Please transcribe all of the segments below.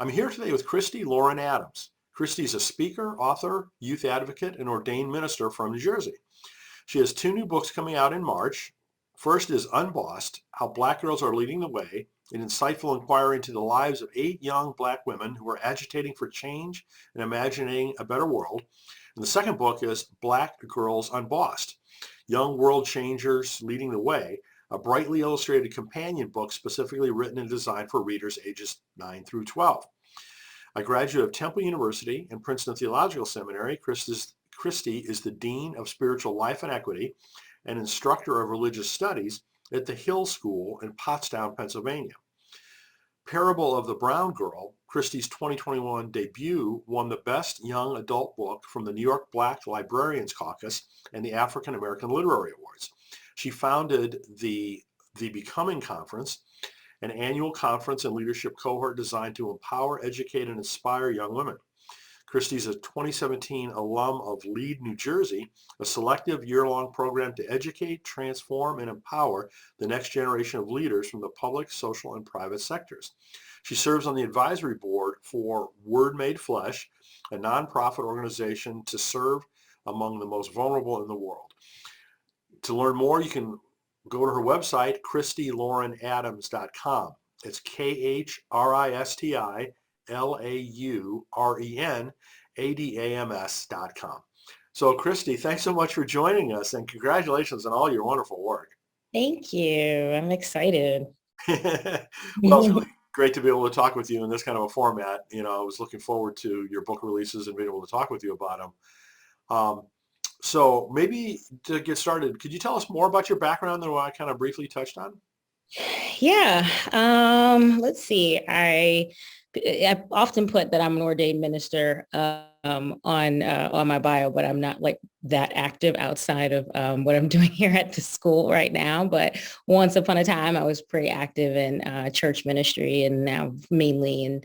I'm here today with Khristi Lauren Adams. Khristi is a speaker, author, youth advocate, and ordained minister from New Jersey. She has two new books coming out in March. First is Unbossed, How Black Girls Are Leading the Way, an insightful inquiry into the lives of 8 young Black women who are agitating for change and imagining a better world. And the second book is Black Girls Unbossed, Young World Changers Leading the Way, a brightly illustrated companion book specifically written and designed for readers ages 9 through 12. A graduate of Temple University and Princeton Theological Seminary, Khristi is the Dean of Spiritual Life and Equity and instructor of religious studies at the Hill School in Pottstown, Pennsylvania. Parable of the Brown Girl, Khristi's 2021 debut, won the Best Young Adult Book from the New York Black Librarians Caucus and the African American Literary Awards. She founded the Becoming Conference, an annual conference and leadership cohort designed to empower, educate, and inspire young women. Khristi is a 2017 alum of Lead New Jersey, a selective year-long program to educate, transform, and empower the next generation of leaders from the public, social, and private sectors. She serves on the advisory board for Word Made Flesh, a nonprofit organization to serve among the most vulnerable in the world. To learn more, you can go to her website, KhristiLaurenAdams.com. It's KhristiLaurenAdams.com. So Khristi, thanks so much for joining us and congratulations on all your wonderful work. Thank you. I'm excited. Well, it's really great to be able to talk with you in this kind of a format. I was looking forward to your book releases and being able to talk with you about them. So maybe to get started, could you tell us more about your background than what I kind of briefly touched on? Yeah. Let's see. I often put that I'm an ordained minister on my bio, but I'm not like that active outside of what I'm doing here at the school right now. But once upon a time, I was pretty active in church ministry and now mainly in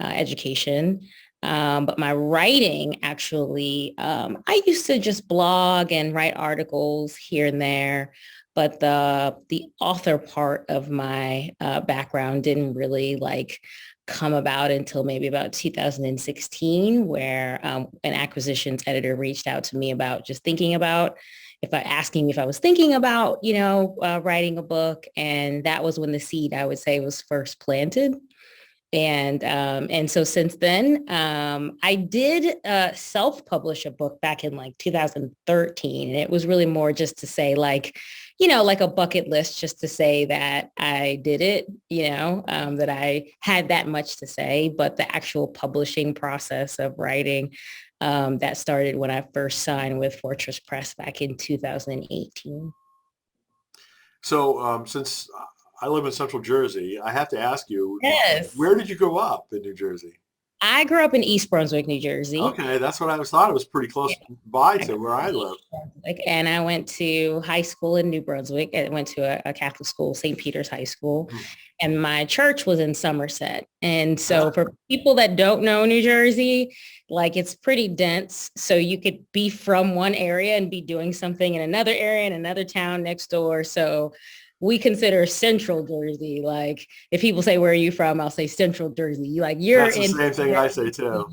education. But my writing actually, I used to just blog and write articles here and there. But the author part of my background didn't really come about until maybe about 2016, where an acquisitions editor reached out to me about just thinking about asking me if I was thinking about, writing a book. And that was when the seed, I would say, was first planted. And so since then, I did self-publish a book back in 2013. And it was really more just to say like a bucket list, just to say that I did it, that I had that much to say. But the actual publishing process of writing, that started when I first signed with Fortress Press back in 2018. So since I live in Central Jersey, I have to ask you, Yes. where did you grow up in New Jersey? I grew up in East Brunswick, New Jersey. Okay, that's what I thought. It was pretty close by to where I live. And I went to high school in New Brunswick. I went to a Catholic school, St. Peter's High School. And my church was in Somerset. And so for people that don't know New Jersey, it's pretty dense. So you could be from one area and be doing something in another area, in another town next door. So we consider Central Jersey. If people say, where are you from? I'll say Central Jersey. You're That's the same thing I say too.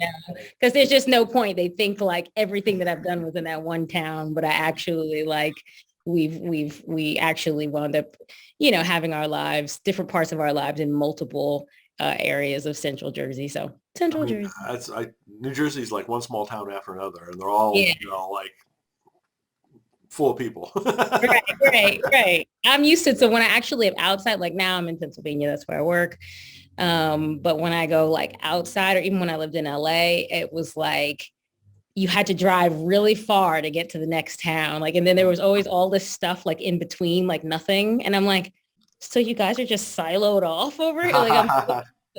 Because there's just no point. They think everything that I've done was in that one town, but I actually we actually wound up, having our lives, different parts of our lives in multiple areas of Central Jersey. So Central Jersey. New Jersey's like one small town after another, and they're all full of people. Right. I'm used to it. So when I actually am outside, now I'm in Pennsylvania, that's where I work. But when I go outside, or even when I lived in LA, it was you had to drive really far to get to the next town. And then there was always all this stuff in between, nothing. And I'm like, so you guys are just siloed off over it? I'm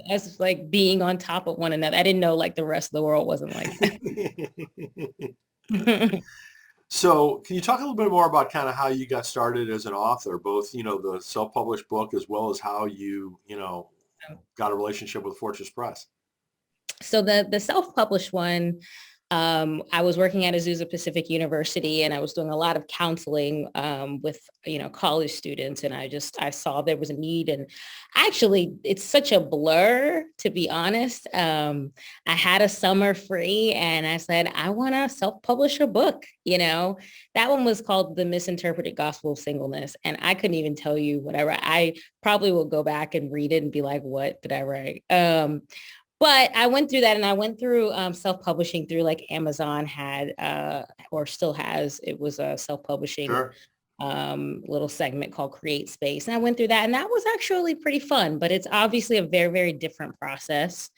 as being on top of one another. I didn't know the rest of the world wasn't like that. So can you talk a little bit more about kind of how you got started as an author, both, the self-published book as well as how you, got a relationship with Fortress Press? So the self-published one, I was working at Azusa Pacific University, and I was doing a lot of counseling with, college students. And I saw there was a need. And actually, it's such a blur, to be honest. I had a summer free, and I said, I want to self-publish a book. That one was called The Misinterpreted Gospel of Singleness. And I couldn't even tell you what I wrote. I probably will go back and read it and be like, what did I write? But I went through that, and I went through self-publishing through, like, Amazon had or still has. It was a self-publishing Sure. little segment called Create Space. And I went through that, and that was actually pretty fun, but it's obviously a very, very different process.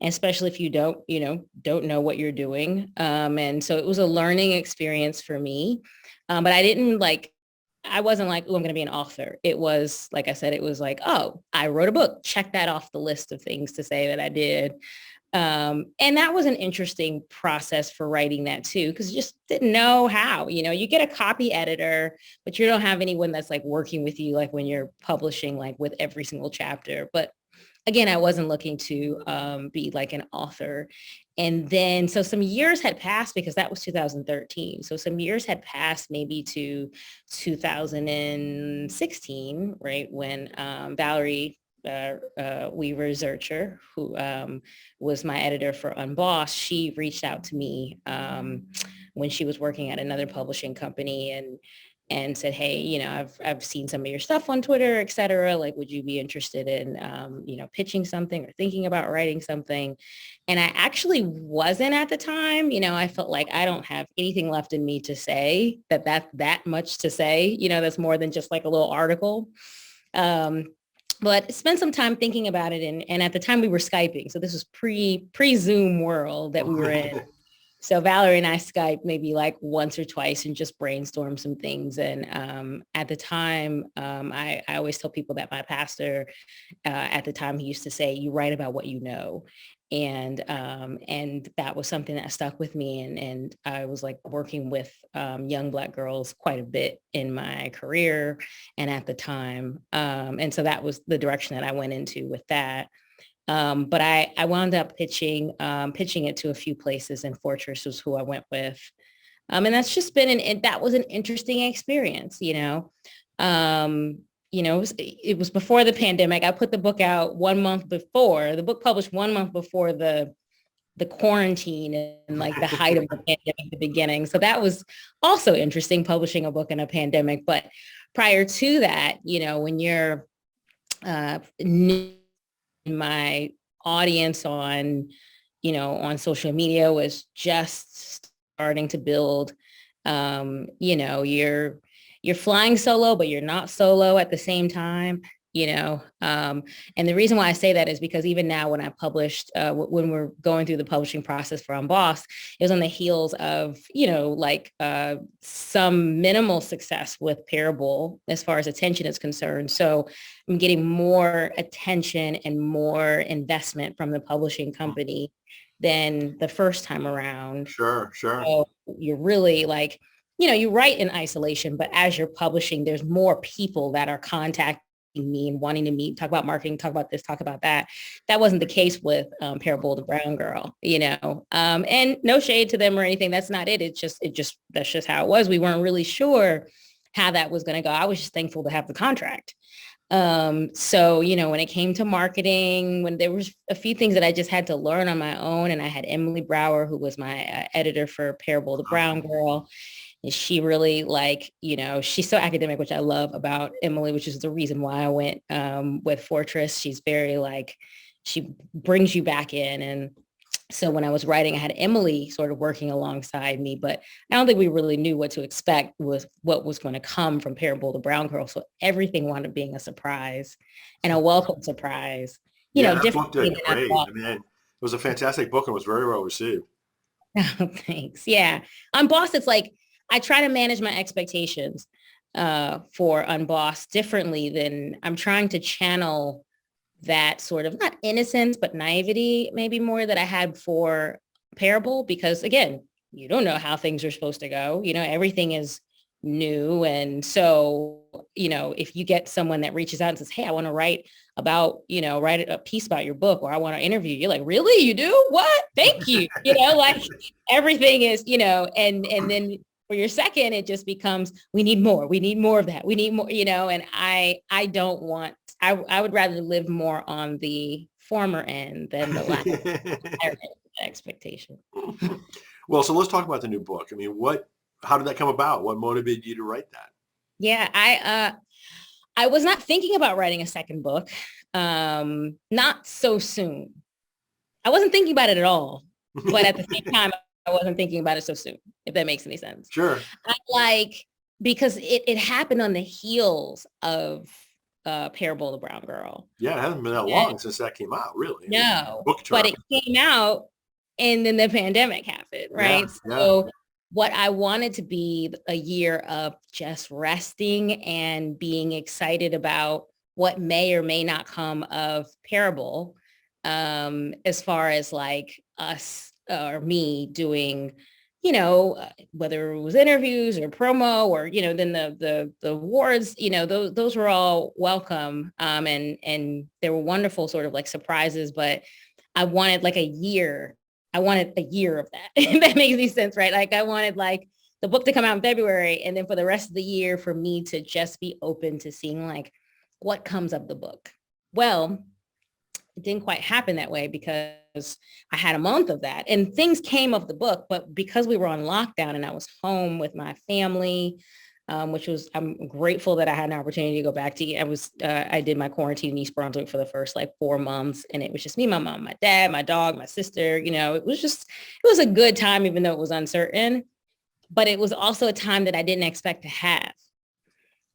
And especially if you don't know what you're doing. And so it was a learning experience for me. But I wasn't like, oh, I'm going to be an author. It was, like I said, it was like, oh, I wrote a book. Check that off the list of things to say that I did. And that was an interesting process for writing that too, because you just didn't know how. You get a copy editor, but you don't have anyone that's like working with you, like when you're publishing, like with every single chapter. But again, I wasn't looking to be like an author. And then, so some years had passed, because that was 2013. So some years had passed, maybe to 2016, right? When Valerie Weaver Zurcher, who was my editor for Unbossed, she reached out to me when she was working at another publishing company, and said, hey, I've seen some of your stuff on Twitter, et cetera. Like, would you be interested in, pitching something or thinking about writing something? And I actually wasn't at the time. I felt like I don't have anything left in me to say that much to say, that's more than just like a little article. But spent some time thinking about it. And at the time we were Skyping. So this was pre-Zoom world that we were in. So Valerie and I Skype maybe like once or twice and just brainstorm some things. And at the time, I always tell people that my pastor at the time, he used to say, you write about what you know. And that was something that stuck with me. And I was like working with young Black girls quite a bit in my career and at the time. And so that was the direction that I went into with that. But I wound up pitching it to a few places, and Fortress was who I went with. And that's just been that was an interesting experience, it was before the pandemic. I put the book out 1 month before, the book published 1 month before the quarantine and like the height of the pandemic, the beginning. So that was also interesting, publishing a book in a pandemic. But prior to that, when you're my audience on social media was just starting to build. You're flying solo, but you're not solo at the same time. And the reason why I say that is because even now when I published, when we're going through the publishing process for Unbossed, it was on the heels of, some minimal success with Parable as far as attention is concerned. So I'm getting more attention and more investment from the publishing company than the first time around. Sure. So you're really like, you write in isolation, but as you're publishing, there's more people that are contacting me and wanting to meet, talk about marketing, talk about this, talk about that. That wasn't the case with Parable the Brown Girl, and no shade to them or anything. That's not it. That's just how it was. We weren't really sure how that was going to go. I was just thankful to have the contract. So, when it came to marketing, when there was a few things that I just had to learn on my own, and I had Emily Brower, who was my editor for Parable the Brown Girl. And she really she's so academic, which I love about Emily, which is the reason why I went with Fortress. She's very she brings you back in. And so when I was writing, I had Emily sort of working alongside me, but I don't think we really knew what to expect with what was going to come from Parable the Brown Girl. So everything wound up being a surprise and a welcome surprise. That book did great. I mean, it was a fantastic book and was very well received. Oh, thanks. Yeah. On Boss, it's like, I try to manage my expectations for Unbossed differently than I'm trying to channel that sort of not innocence, but naivety, maybe more that I had for Parable, because again, you don't know how things are supposed to go. Everything is new. And so, if you get someone that reaches out and says, hey, I want to write write a piece about your book, or I want to interview, you're like, really? You do? What? Thank you. Like everything is, and then for your second, it just becomes, we need more. We need more of that. We need more, and I don't want, I would rather live more on the former end than the latter end expectation. Well, so let's talk about the new book. I mean, how did that come about? What motivated you to write that? Yeah, I was not thinking about writing a second book. Not so soon. I wasn't thinking about it at all, but at the same time, I wasn't thinking about it so soon, if that makes any sense. Sure. Because it happened on the heels of Parable of the Brown Girl. Yeah, it hasn't been that long since that came out, really. No, but it came out and then the pandemic happened, right? Yeah, so what I wanted to be a year of just resting and being excited about what may or may not come of Parable, as far as like us or me doing, whether it was interviews or promo or, then the awards, those were all welcome. And there were wonderful sort of like surprises, but I wanted like a year. I wanted a year of that. If that makes any sense, right? Like I wanted like the book to come out in February, and then for the rest of the year for me to just be open to seeing like what comes of the book. Well, it didn't quite happen that way because I had a month of that and things came of the book, but because we were on lockdown and I was home with my family, I'm grateful that I had an opportunity to go back to. I did my quarantine in East Brunswick for the first like 4 months, and it was just me, my mom, my dad, my dog, my sister. It was a good time, even though it was uncertain, but it was also a time that I didn't expect to have.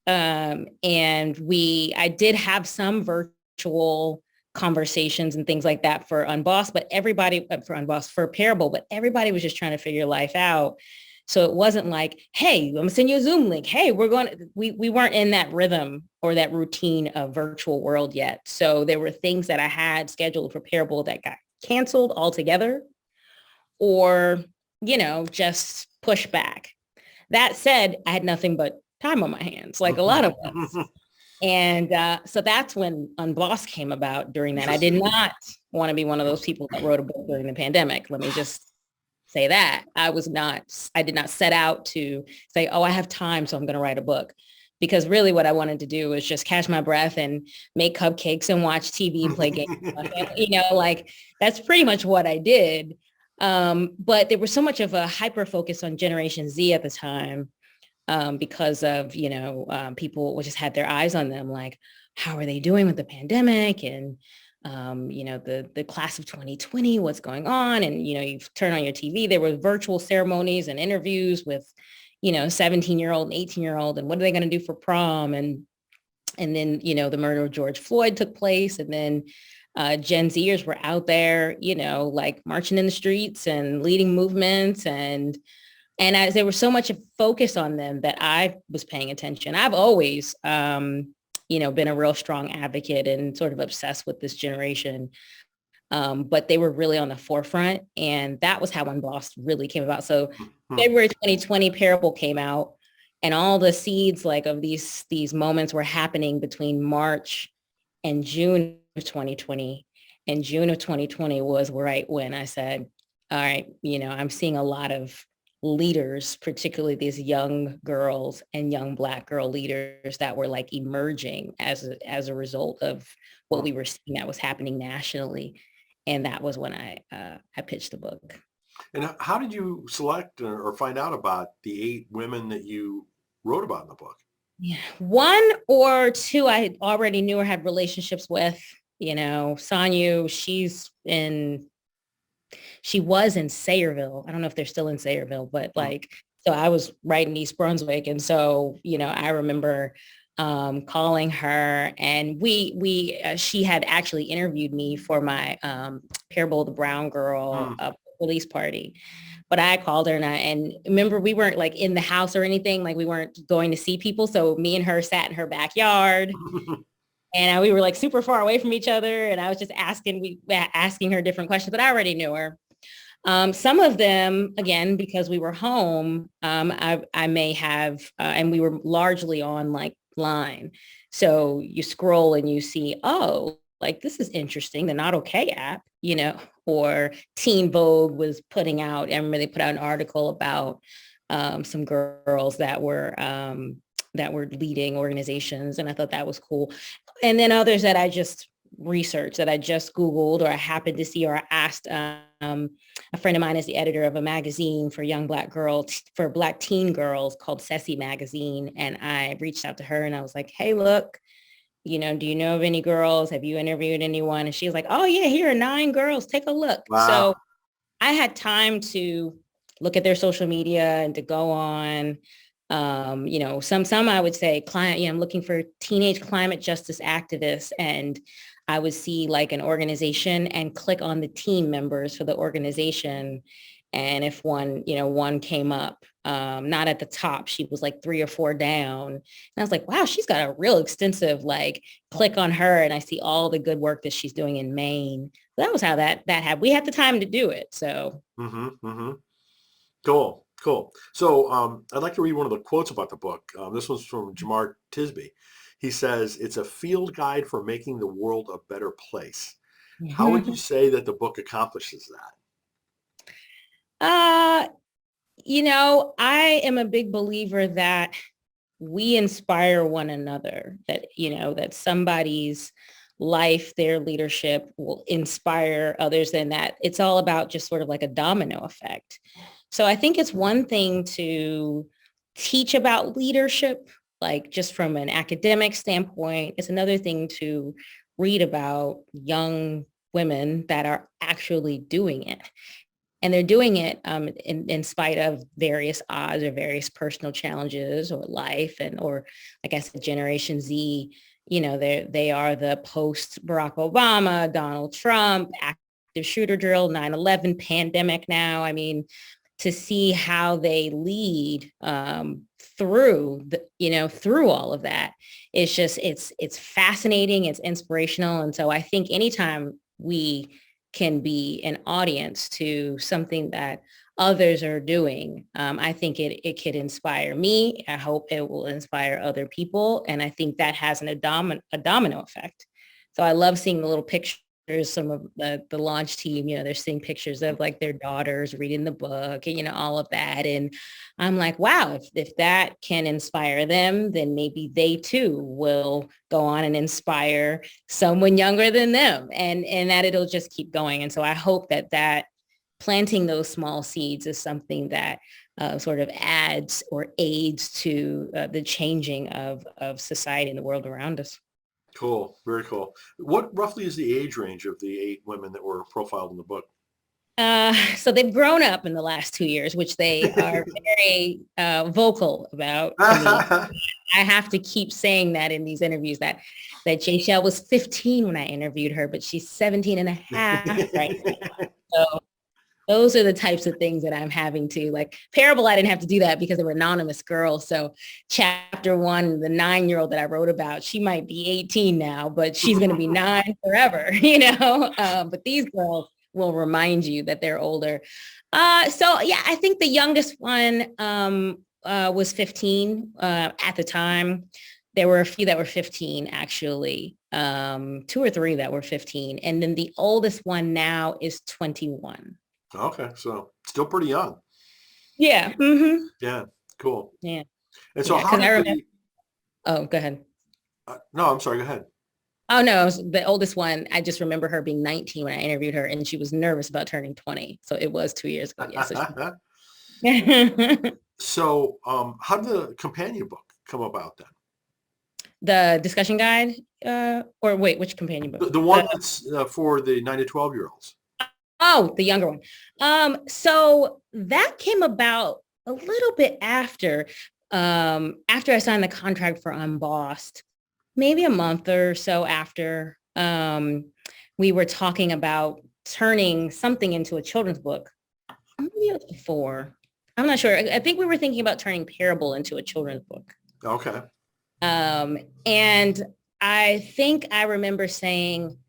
And I did have some virtual conversations and things like that for Unbossed, for Parable, but everybody was just trying to figure life out. So it wasn't like, hey, I'm gonna send you a Zoom link. Hey, we weren't in that rhythm or that routine of virtual world yet. So there were things that I had scheduled for Parable that got canceled altogether or, just pushed back. That said, I had nothing but time on my hands, like a lot of us. And so that's when Unbossed came about during that. I did not want to be one of those people that wrote a book during the pandemic. Let me just say that. I did not set out to say, oh, I have time, so I'm going to write a book. Because really what I wanted to do was just catch my breath and make cupcakes and watch TV and play games. Like that's pretty much what I did. But there was so much of a hyper focus on Generation Z at the time. Because of, people just had their eyes on them, like, how are they doing with the pandemic? And, the class of 2020, what's going on? And, you turn on your TV, there were virtual ceremonies and interviews with, 17-year-old and 18-year-old, and what are they going to do for prom? And then, the murder of George Floyd took place. And then Gen Zers were out there, like marching in the streets and leading movements. And as there was so much focus on them that I was paying attention. I've always, been a real strong advocate and sort of obsessed with this generation. But they were really on the forefront. And that was how Unbossed really came about. So February 2020, Parable came out, and all the seeds like of these moments were happening between March and June of 2020. And June of 2020 was right when I said, all right, I'm seeing a lot of leaders, particularly these young girls and young Black girl leaders that were like emerging as a result of what we were seeing that was happening nationally. And that was when I pitched the book. And how did you select or find out about the 8 women that you wrote about in the book? Yeah, 1 or 2 I already knew or had relationships with. Sanyu, she was in Sayreville. I don't know if they're still in Sayreville, but so I was right in East Brunswick. And so, I remember calling her, and she had actually interviewed me for my Parable of the Brown Girl release party. But I called her and remember we weren't like in the house or anything, like we weren't going to see people. So me and her sat in her backyard. And we were like super far away from each other. And I was just asking her different questions, but I already knew her. Some of them, again, because we were home, I may have, and we were largely on like line. So you scroll and you see, oh, like this is interesting. The Not Okay app, or Teen Vogue was putting out, I remember they put out an article about some girls that were leading organizations. And I thought that was cool. And then others that I just researched, that I just Googled, or I happened to see, or I asked, a friend of mine is the editor of a magazine for young Black girls, for Black teen girls called Ceci Magazine. And I reached out to her and I was like, hey, look, do you know of any girls? Have you interviewed anyone? And she was like, oh yeah, here are 9 girls. Take a look. Wow. So I had time to look at their social media and to go on, some I would say I'm looking for teenage climate justice activists, and I would see like an organization and click on the team members for the organization. And if one came up, not at the top, she was like 3 or 4 down. And I was like, wow, she's got a real extensive, like, click on her. And I see all the good work that she's doing in Maine. So that was how that happened. We had the time to do it. So. Cool. So I'd like to read one of the quotes about the book. This one's from Jamar Tisby. He says, it's a field guide for making the world a better place. How would you say that the book accomplishes that? I am a big believer that we inspire one another, that somebody's life, their leadership will inspire others, and that it's all about just sort of like a domino effect. So I think it's one thing to teach about leadership, like just from an academic standpoint. It's another thing to read about young women that are actually doing it. And they're doing it in spite of various odds or various personal challenges or life, or like I said, Generation Z, they are the post Barack Obama, Donald Trump, active shooter drill, 9/11 pandemic now. I mean, to see how they lead through all of that, it's just, it's fascinating, it's inspirational. And so I think anytime we can be an audience to something that others are doing, I think it could inspire me. I hope it will inspire other people. And I think that has a domino effect. So I love seeing the little pictures. Some of the launch team, they're seeing pictures of like their daughters reading the book and, all of that. And I'm like, wow, if that can inspire them, then maybe they too will go on and inspire someone younger than them, and that it'll just keep going. And so I hope that planting those small seeds is something that sort of adds or aids to the changing of society and the world around us. Cool. Very cool. What roughly is the age range of the 8 women that were profiled in the book? So they've grown up in the last 2 years, which they are very vocal about. I have to keep saying that in these interviews, that Jayshell was 15 when I interviewed her, but she's 17 and a half right now. So those are the types of things that I'm having to, like, Parable, I didn't have to do that because they were anonymous girls. So chapter 1, the 9-year-old that I wrote about, she might be 18 now, but she's going to be 9 forever, but these girls will remind you that they're older. So yeah, I think the youngest one was 15 at the time. There were a few that were 15, actually, 2 or 3 that were 15. And then the oldest one now is 21. Okay, so still pretty young. Yeah. Yeah, cool. Yeah. And so how did Oh, go ahead. No, I'm sorry, go ahead. Oh, no, the oldest one, I just remember her being 19 when I interviewed her, and she was nervous about turning 20. So it was 2 years ago. Yeah, So how did the companion book come about then? The discussion guide, or wait, which companion book? The one that's for the 9 to 12-year-olds. Oh, the younger one. So that came about a little bit after I signed the contract for Unbossed, maybe a month or so after. We were talking about turning something into a children's book. Maybe it was before. I'm not sure. I think we were thinking about turning Parable into a children's book. Okay. And I think I remember saying,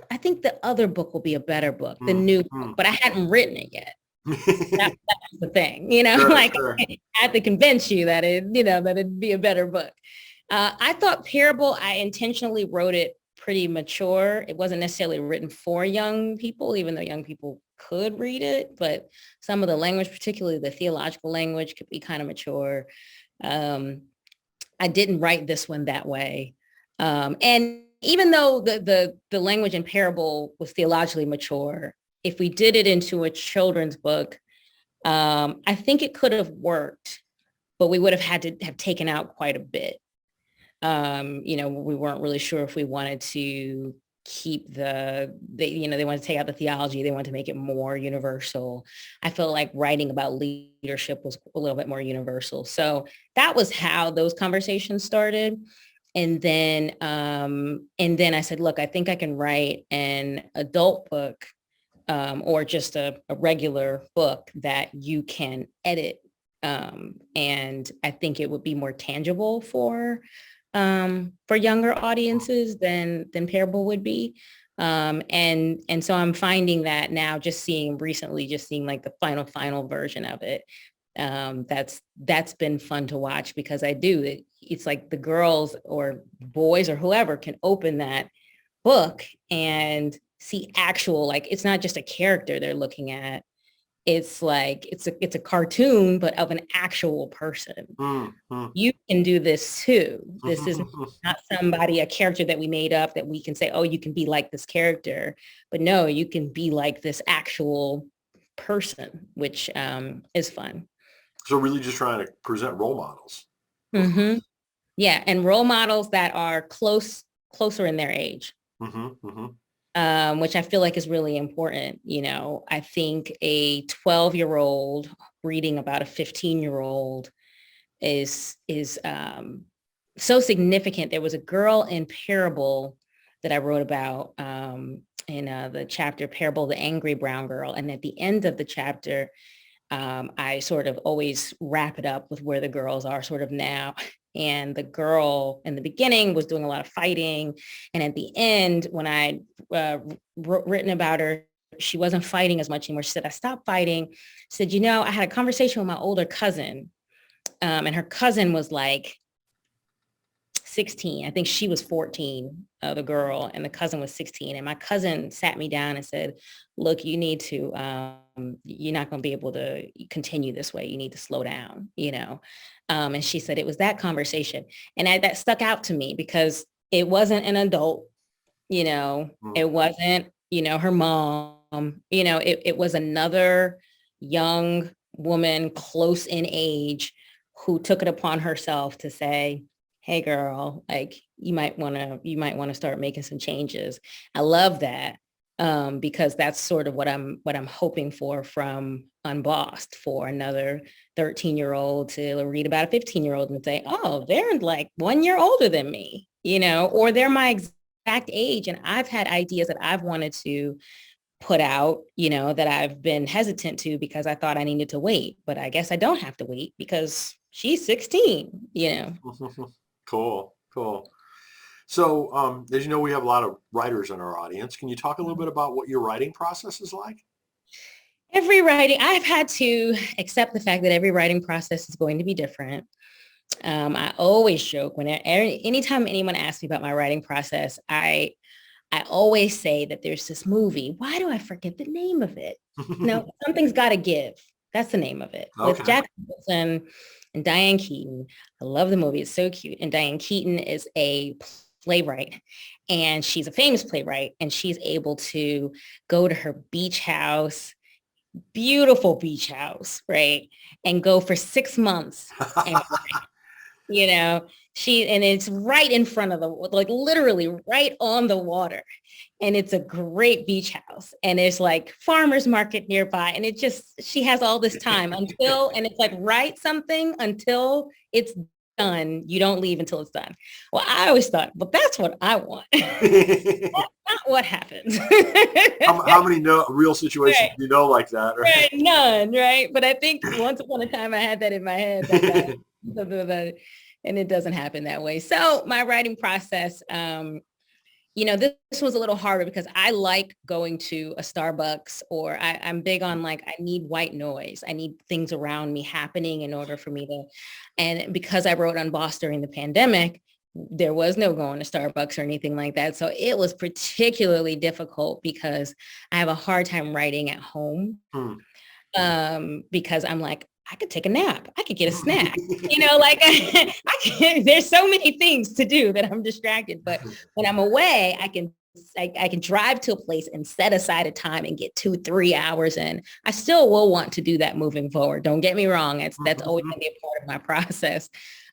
I think the other book will be a better book, the new book, but I hadn't written it yet. That's the thing, Sure, like sure. I had to convince you that that it'd be a better book. I thought Parable, I intentionally wrote it pretty mature. It wasn't necessarily written for young people, even though young people could read it, but some of the language, particularly the theological language, could be kind of mature. Um, I didn't write this one that way. And even though the language in Parable was theologically mature, if we did it into a children's book, I think it could have worked, but we would have had to have taken out quite a bit. We weren't really sure if we wanted to keep they wanted to take out the theology. They wanted to make it more universal. I feel like writing about leadership was a little bit more universal. So that was how those conversations started. And then I said, look, I think I can write an adult book, or just a regular book that you can edit. And I think it would be more tangible for younger audiences than Parable would be. And so I'm finding that now, just seeing like the final version of it. That's been fun to watch, because it's like the girls or boys or whoever can open that book and see actual, like, it's not just a character they're looking at. It's like, it's a cartoon, but of an actual person. Mm-hmm. You can do this too. This is not a character that we made up that we can say, oh, you can be like this character, but no, you can be like this actual person, which is fun. So really just trying to present role models. Mm-hmm. Yeah, and role models that are closer in their age. Mm-hmm, mm-hmm. Which I feel like is really important. I think a 12-year-old reading about a 15-year-old is so significant. There was a girl in Parable that I wrote about in the chapter Parable, the Angry Brown Girl. And at the end of the chapter, I sort of always wrap it up with where the girls are sort of now. And the girl in the beginning was doing a lot of fighting. And at the end, when I written about her, she wasn't fighting as much anymore. She said, I stopped fighting. She said, I had a conversation with my older cousin. And her cousin was like 16. I think she was 14, the girl, and the cousin was 16. And my cousin sat me down and said, look, you need to, you're not going to be able to continue this way. You need to slow down, And she said, it was that conversation. And that stuck out to me, because it wasn't an adult, it wasn't, her mom, it was another young woman close in age who took it upon herself to say, hey girl, like you might want to start making some changes. I love that. Because that's sort of what I'm hoping for from Unbossed, for another 13-year-old to read about a 15-year-old and say, oh, they're like 1 year older than me, or they're my exact age. And I've had ideas that I've wanted to put out, that I've been hesitant to because I thought I needed to wait, but I guess I don't have to wait because she's 16, Cool. So, as you know, we have a lot of writers in our audience. Can you talk a little bit about what your writing process is like? I've had to accept the fact that every writing process is going to be different. I always joke anytime anyone asks me about my writing process, I always say that there's this movie. Why do I forget the name of it? No, Something's Gotta Give. That's the name of it. Okay. With Jack Nicholson and Diane Keaton. I love the movie. It's so cute. And Diane Keaton is a playwright, and she's a famous playwright, and she's able to go to her beach house, beautiful beach house, right? And go for 6 months and and it's right in front of like literally right on the water. And it's a great beach house. And there's like farmer's market nearby. And she has all this time and it's like, write something until it's done. You don't leave until it's done. Well, I always thought, but that's what I want. That's not what happens. How many real situations right. do you know like that? Right? None, right? But I think once upon a time I had that in my head. And it doesn't happen that way. So my writing process, this was a little harder because I like going to a Starbucks, or I'm big on like, I need white noise. I need things around me happening in order for me to, and because I wrote Unbossed during the pandemic, there was no going to Starbucks or anything like that. So it was particularly difficult because I have a hard time writing at home, Hmm. because I'm like, I could take a nap. I could get a snack, like there's so many things to do that I'm distracted. But when I'm away, I can drive to a place and set aside a time and get 2-3 hours in. I still will want to do that moving forward. Don't get me wrong. That's always going to be a part of my process.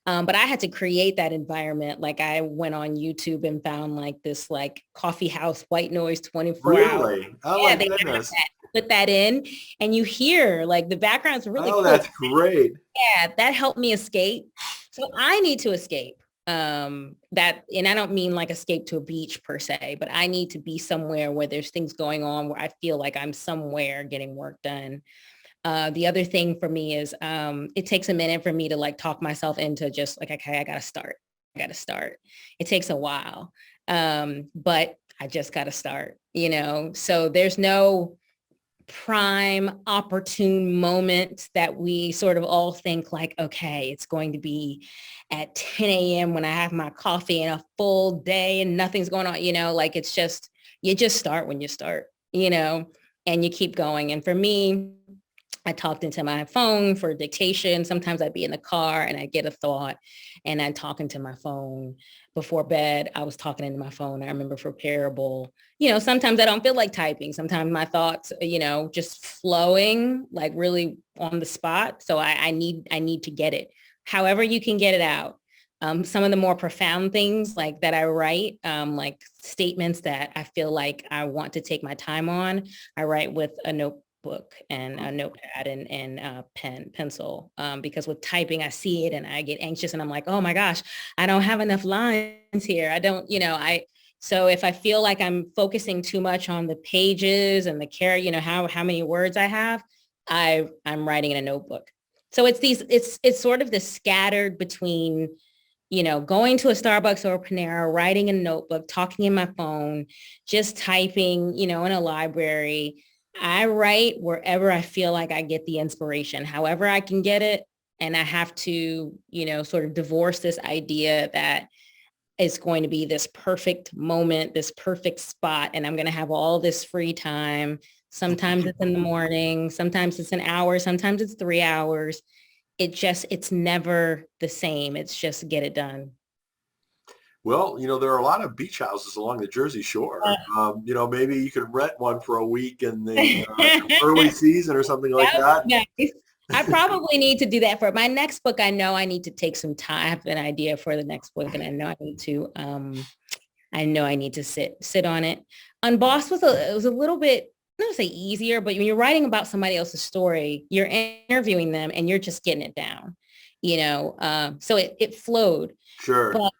But I had to create that environment. Like I went on YouTube and found like this like coffee house white noise 24 hours. Really? Oh Yeah, my they goodness. put that in, and you hear like the background's really Oh, cool. that's great. Yeah, that helped me escape. So I need to escape. That, and I don't mean like escape to a beach per se, but I need to be somewhere where there's things going on where I feel like I'm somewhere getting work done. The other thing for me is it takes a minute for me to like talk myself into just like, okay, I gotta start. I gotta start. It takes a while. But I just gotta start, So there's no prime opportune moment that we sort of all think like, okay, it's going to be at 10 a.m. when I have my coffee and a full day and nothing's going on, like it's just, you just start when you start, and you keep going. And for me, I talked into my phone for dictation. Sometimes I'd be in the car and I get a thought and I talk into my phone. Before bed, I was talking into my phone. I remember for Parable, sometimes I don't feel like typing. Sometimes my thoughts, just flowing, like really on the spot. So I need to get it. However you can get it out. Some of the more profound things like that I write, like statements that I feel like I want to take my time on, I write with a notebook and a notepad and pencil, because with typing, I see it and I get anxious and I'm like, oh my gosh, I don't have enough lines here. I don't, so if I feel like I'm focusing too much on the pages and the how many words I have, I'm writing in a notebook. So it's sort of the scattered between, going to a Starbucks or a Panera, writing in a notebook, talking in my phone, just typing, in a library. I write wherever I feel like I get the inspiration, however I can get it. And I have to, sort of divorce this idea that it's going to be this perfect moment, this perfect spot, and I'm going to have all this free time. Sometimes it's in the morning, sometimes it's an hour, sometimes it's 3 hours. It's never the same. It's just get it done. Well, there are a lot of beach houses along the Jersey Shore. Maybe you could rent one for a week in the early season or something like that. Nice. I probably need to do that for my next book. I know I need to take some time. I have an idea for the next book, and I know I need to sit on it. Unbossed it was a little bit, I don't say easier, but when you're writing about somebody else's story, you're interviewing them and you're just getting it down, so it flowed. Sure. But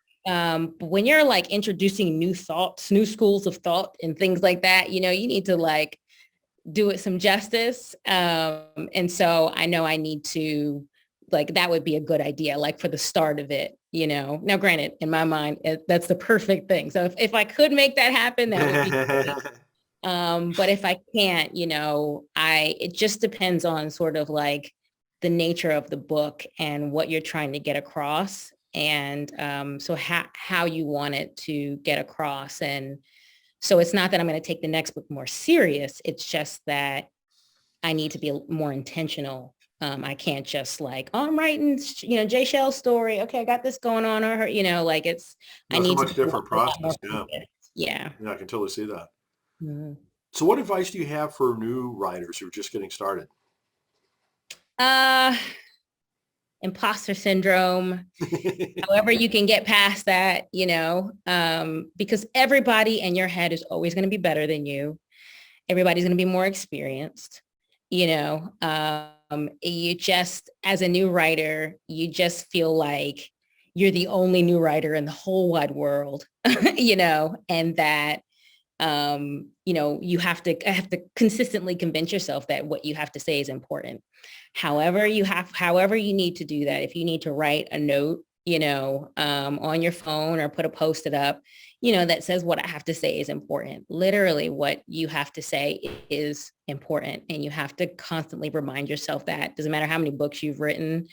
when you're like introducing new thoughts, new schools of thought and things like that, you need to like do it some justice. And so I know I need to, like, that would be a good idea, like for the start of it, Now, granted, in my mind, that's the perfect thing. So if I could make that happen, that would be great. But if I can't, it just depends on sort of like the nature of the book and what you're trying to get across. And so how you want it to get across. And so it's not that I'm going to take the next book more serious. It's just that I need to be more intentional. I can't just like, oh, I'm writing, Jay Shell's story. Okay, I got this going on, or her, like it's, I need much to different process. Yeah. Yeah, I can totally see that. Mm-hmm. So what advice do you have for new writers who are just getting started? Imposter syndrome. However you can get past that, because everybody in your head is always going to be better than you. Everybody's going to be more experienced, you just, as a new writer, you just feel like you're the only new writer in the whole wide world, and that, you have to consistently convince yourself that what you have to say is important. However you need to do that. If you need to write a note, on your phone or put a post-it up, that says what I have to say is important. Literally what you have to say is important. And you have to constantly remind yourself that. Doesn't matter how many books you've written,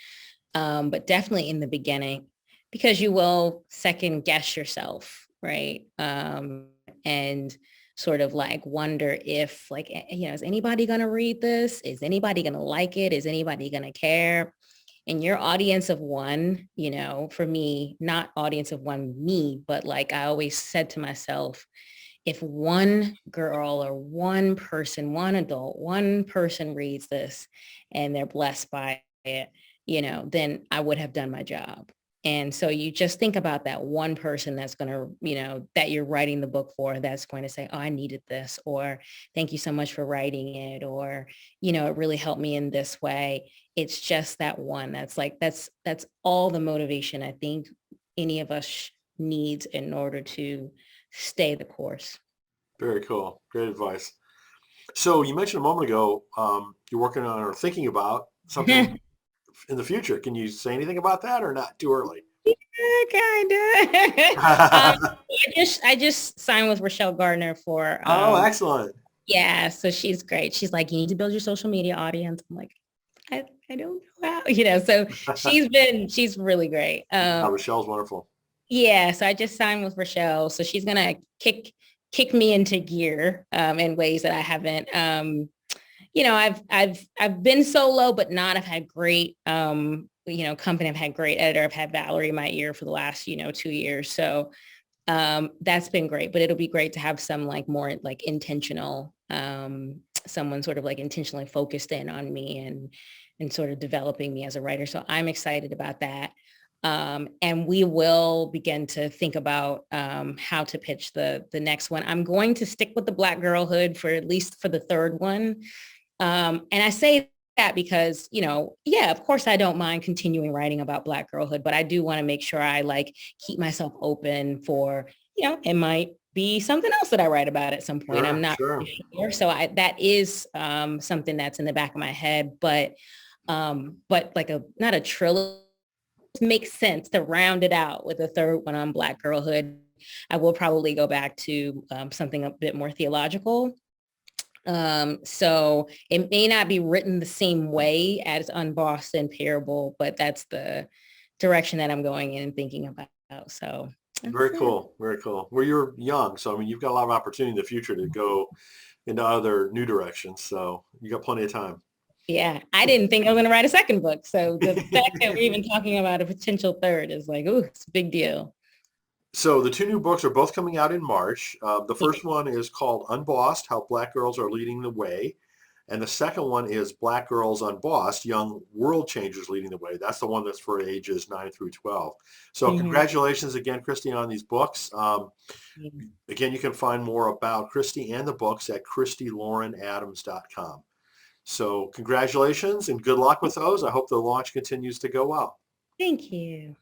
but definitely in the beginning, because you will second guess yourself, right? And sort of like wonder if like, is anybody going to read this? Is anybody going to like it? Is anybody going to care? And your audience of one, for me, not audience of one me, but like I always said to myself, if one girl or one person, one adult, one person reads this and they're blessed by it, then I would have done my job. And so you just think about that one person that's going to, that you're writing the book for, that's going to say, oh, I needed this, or thank you so much for writing it, or, it really helped me in this way. It's just that one. That's all the motivation I think any of us needs in order to stay the course. Very cool. Great advice. So you mentioned a moment ago, you're working on or thinking about something in the future. Can you say anything about that or not too early? Kind of. I just signed with Rochelle Gardner for. Oh, excellent. Yeah, so she's great. She's like, you need to build your social media audience. I'm like, I don't know how, So she's really great. Oh, Rochelle's wonderful. Yeah, so I just signed with Rochelle, so she's gonna kick me into gear in ways that I haven't. I've been solo, but not. I've had great company. I've had great editor. I've had Valerie in my ear for the last 2 years. So that's been great. But it'll be great to have some like more like intentional, someone sort of like intentionally focused in on me and sort of developing me as a writer. So I'm excited about that. And we will begin to think about how to pitch the next one. I'm going to stick with the Black girlhood for at least for the third one. And I say that because, of course I don't mind continuing writing about Black girlhood, but I do want to make sure I like keep myself open for, it might be something else that I write about at some point. Sure, I'm not sure. sure. So that is something that's in the back of my head, but like not a trilogy. Makes sense to round it out with a third one on Black girlhood. I will probably go back to something a bit more theological. So it may not be written the same way as Unbossed and Parable, but that's the direction that I'm going in and thinking about. So Very cool. Very cool. Well, you're young, so I mean, you've got a lot of opportunity in the future to go into other new directions. So you got plenty of time. Yeah, I didn't think I was going to write a second book. So the fact that we're even talking about a potential third is like, ooh, it's a big deal. So the two new books are both coming out in March. The Yeah. first one is called Unbossed, How Black Girls Are Leading the Way. And the second one is Black Girls Unbossed, Young World Changers Leading the Way. That's the one that's for ages 9 through 12. So Mhm. congratulations again, Khristi, on these books. Again, you can find more about Khristi and the books at KhristiLaurenAdams.com. So congratulations and good luck with those. I hope the launch continues to go well. Thank you.